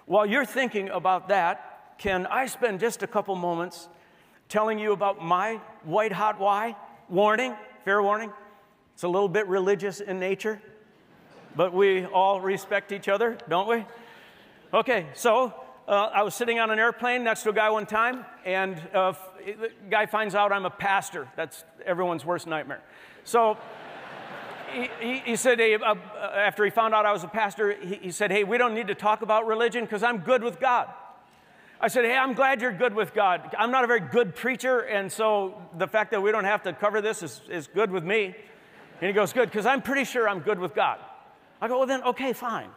While you're thinking about that, can I spend just a couple moments telling you about my white-hot why? Warning, fair warning. It's a little bit religious in nature, but we all respect each other, don't we? Okay, so I was sitting on an airplane next to a guy one time, and the guy finds out I'm a pastor. That's everyone's worst nightmare. So he said, hey, after he found out I was a pastor, he said, hey, we don't need to talk about religion because I'm good with God. I said, hey, I'm glad you're good with God. I'm not a very good preacher, and so the fact that we don't have to cover this is good with me. And he goes, good, because I'm pretty sure I'm good with God. I go, well, then, okay, fine.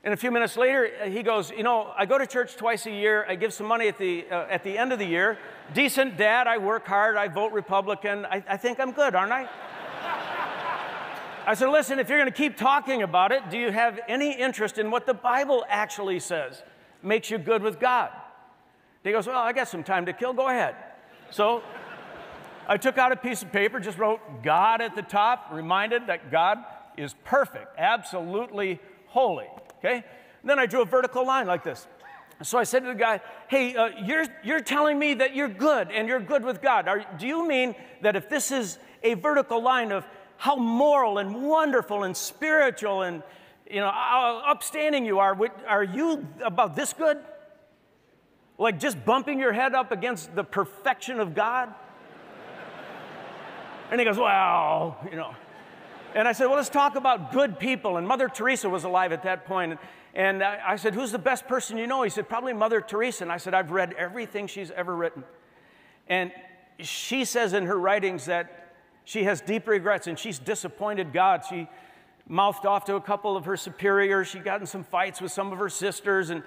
And a few minutes later, he goes, you know, I go to church twice a year. I give some money at the end of the year. Decent dad, I work hard, I vote Republican. I think I'm good, aren't I? I said, listen, if you're going to keep talking about it, do you have any interest in what the Bible actually says makes you good with God? He goes, well, I got some time to kill. Go ahead. So I took out a piece of paper, just wrote God at the top, reminded that God is perfect, absolutely holy. Okay? And then I drew a vertical line like this. So I said to the guy, hey, you're telling me that you're good and you're good with God. Do you mean that if this is a vertical line of how moral and wonderful and spiritual and, you know, how upstanding you are you about this good? Like just bumping your head up against the perfection of God? And he goes, well, you know. And I said, well, let's talk about good people. And Mother Teresa was alive at that point. And I said, who's the best person you know? He said, probably Mother Teresa. And I said, I've read everything she's ever written. And she says in her writings that she has deep regrets and she's disappointed God. She mouthed off to a couple of her superiors. She got in some fights with some of her sisters. And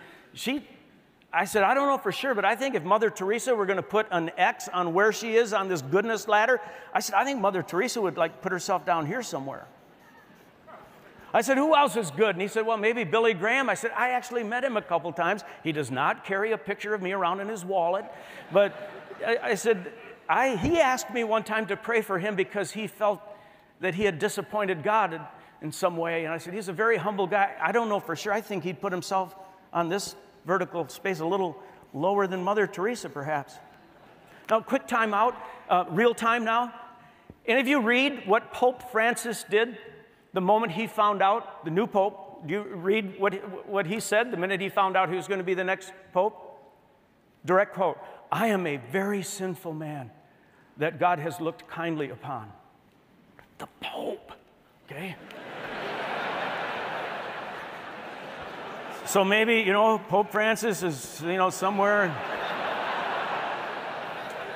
I said, I don't know for sure, but I think if Mother Teresa were going to put an X on where she is on this goodness ladder, I said, I think Mother Teresa would like put herself down here somewhere. I said, who else is good? And he said, well, maybe Billy Graham. I said, I actually met him a couple times. He does not carry a picture of me around in his wallet. But I said, he asked me one time to pray for him because he felt that he had disappointed God in some way. And I said, he's a very humble guy. I don't know for sure. I think he'd put himself on this vertical space a little lower than Mother Teresa, perhaps. Now, quick time out, real time now. Any of you read what Pope Francis did the moment he found out, the new Pope? Do you read what he said the minute he found out he was going to be the next Pope? Direct quote, I am a very sinful man that God has looked kindly upon. The Pope, okay? So maybe, you know, Pope Francis is, you know, somewhere.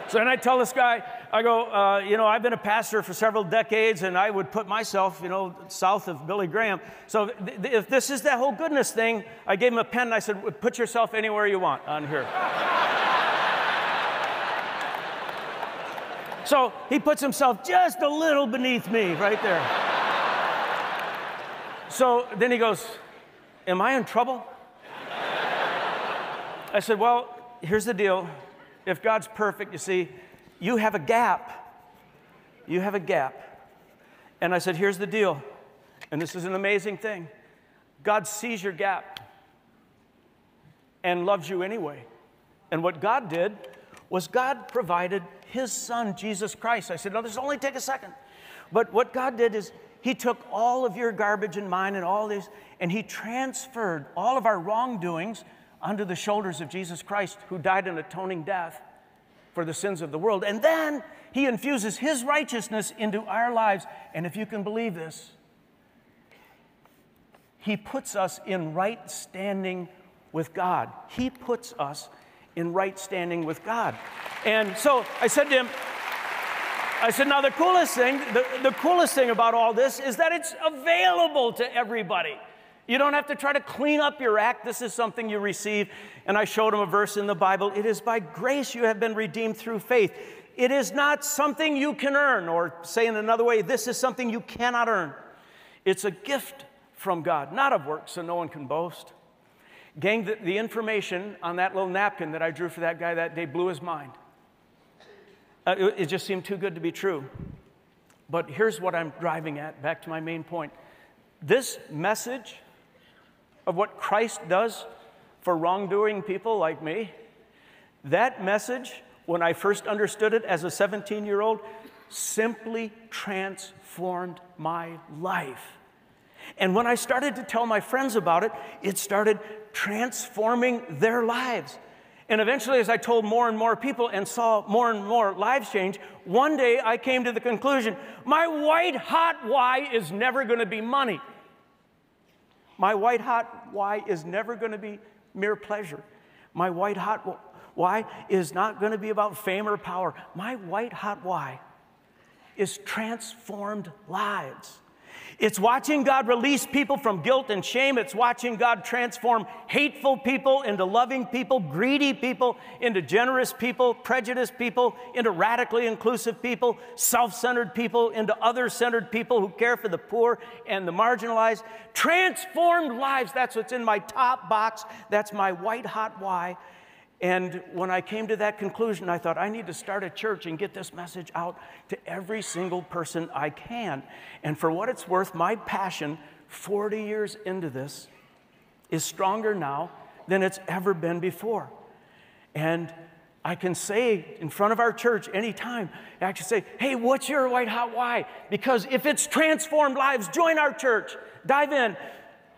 So then I tell this guy, I go, you know, I've been a pastor for several decades, and I would put myself, you know, south of Billy Graham. So if this is that whole goodness thing, I gave him a pen, and I said, put yourself anywhere you want on here. So he puts himself just a little beneath me right there. So then he goes, am I in trouble? I said, well, here's the deal. If God's perfect, you see, you have a gap. You have a gap. And I said, here's the deal. And this is an amazing thing. God sees your gap and loves you anyway. And what God did was God provided his son, Jesus Christ. I said, no, this will only take a second. But what God did is he took all of your garbage and mine and all this, and he transferred all of our wrongdoings onto the shoulders of Jesus Christ, who died an atoning death for the sins of the world. And then he infuses his righteousness into our lives. And if you can believe this, he puts us in right standing with God. He puts us in right standing with God. And so I said to him, I said, now the coolest thing about all this is that it's available to everybody. You don't have to try to clean up your act. This is something you receive. And I showed him a verse in the Bible. It is by grace you have been redeemed through faith. It is not something you can earn, or say in another way, this is something you cannot earn. It's a gift from God, not of works, so no one can boast. Gang, the information on that little napkin that I drew for that guy that day blew his mind. It just seemed too good to be true. But here's what I'm driving at, back to my main point. This message of what Christ does for wrongdoing people like me. That message, when I first understood it as a 17-year-old, simply transformed my life. And when I started to tell my friends about it, it started transforming their lives. And eventually, as I told more and more people and saw more and more lives change, one day I came to the conclusion, my white-hot why is never going to be money. My white-hot why is never going to be mere pleasure. My white-hot why is not going to be about fame or power. My white-hot why is transformed lives. It's watching God release people from guilt and shame. It's watching God transform hateful people into loving people, greedy people into generous people, prejudiced people into radically inclusive people, self-centered people into other-centered people who care for the poor and the marginalized. Transformed lives, that's what's in my top box. That's my white-hot why. And when I came to that conclusion, I thought, I need to start a church and get this message out to every single person I can. And for what it's worth, my passion, 40 years into this, is stronger now than it's ever been before. And I can say in front of our church anytime, I can say, hey, what's your white-hot why? Because if it's transformed lives, join our church. Dive in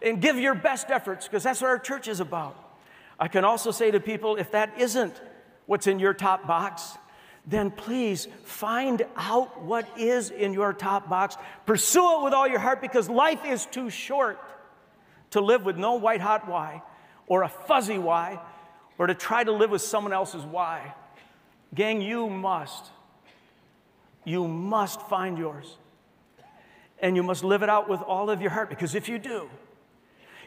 and give your best efforts, because that's what our church is about. I can also say to people, if that isn't what's in your top box, then please find out what is in your top box. Pursue it with all your heart, because life is too short to live with no white-hot why or a fuzzy why or to try to live with someone else's why. Gang, you must find yours. And you must live it out with all of your heart, because if you do,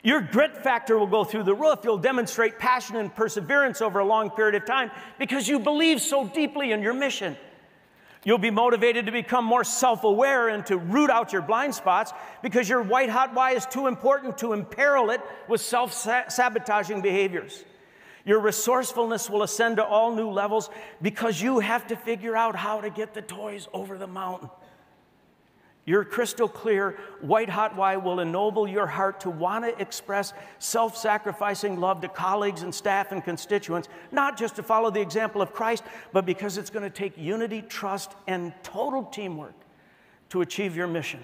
your grit factor will go through the roof. You'll demonstrate passion and perseverance over a long period of time because you believe so deeply in your mission. You'll be motivated to become more self-aware and to root out your blind spots because your white-hot why is too important to imperil it with self-sabotaging behaviors. Your resourcefulness will ascend to all new levels because you have to figure out how to get the toys over the mountain. Your crystal clear, white-hot why will ennoble your heart to want to express self-sacrificing love to colleagues and staff and constituents, not just to follow the example of Christ, but because it's going to take unity, trust, and total teamwork to achieve your mission.